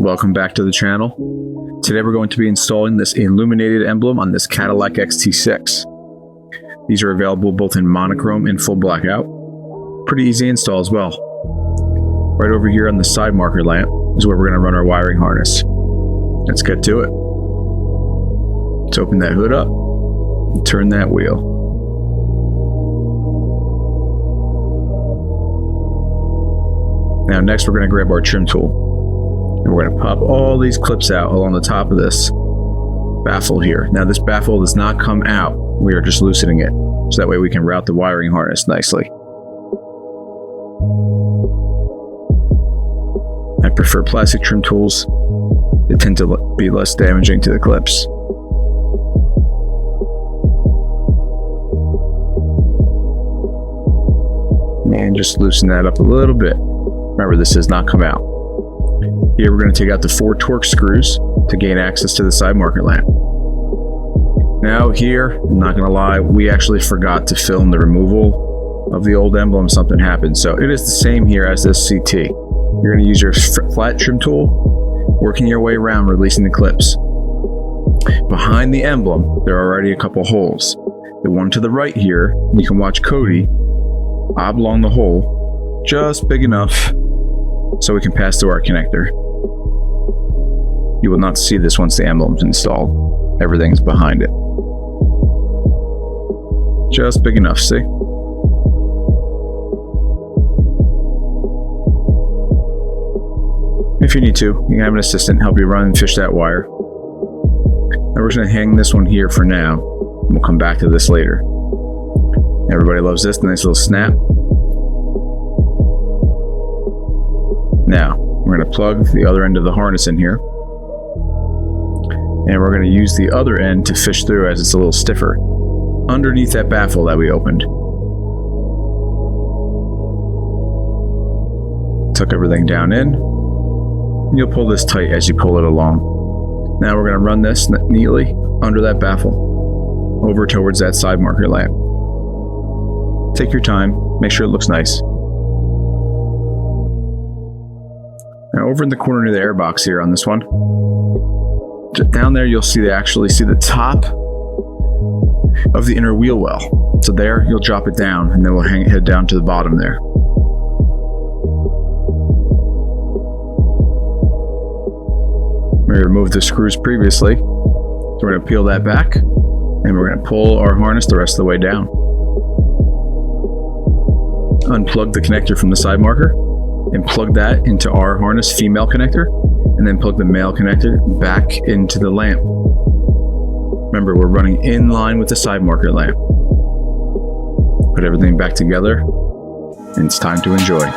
Welcome back to the channel. Today we're going to be installing this illuminated emblem on this Cadillac XT6. These are available both in monochrome and full blackout. Pretty easy install as well. Right over here on the side marker lamp is where we're going to run our wiring harness. Let's get to it. Let's open that hood up and turn that wheel. Now next we're going to grab our trim tool. And we're going to pop all these clips out along the top of this baffle here. Now this baffle does not come out. We are just loosening it. So that way we can route the wiring harness nicely. I prefer plastic trim tools. They tend to be less damaging to the clips. And just loosen that up a little bit. Remember, this does not come out. Here we're going to take out the 4 Torx screws to gain access to the side marker lamp. Now here, I'm not going to lie, we actually forgot to film the removal of the old emblem. Something happened. So it is the same here as this CT. You're going to use your flat trim tool, working your way around, releasing the clips. Behind the emblem, there are already a couple holes. The one to the right here, you can watch Cody oblong the hole, just big enough so we can pass through our connector. You will not see this once the emblem's installed. Everything's behind it. Just big enough, see? If you need to, you can have an assistant help you run and fish that wire. Now we're just going to hang this one here for now, and we'll come back to this later. Everybody loves this nice little snap. Now, we're going to plug the other end of the harness in here. And we're going to use the other end to fish through as it's a little stiffer, underneath that baffle that we opened. Tuck everything down in. You'll pull this tight as you pull it along. Now we're going to run this neatly under that baffle, over towards that side marker lamp. Take your time, make sure it looks nice. Now over in the corner near the airbox here on this one, down there you'll actually see the top of the inner wheel well. So there, you'll drop it down, and then we'll head down to the bottom there. We removed the screws previously, so we're going to peel that back, and we're going to pull our harness the rest of the way down. Unplug the connector from the side marker and plug that into our harness female connector, and then plug the male connector back into the lamp. Remember, we're running in line with the side marker lamp. Put everything back together, and it's time to enjoy.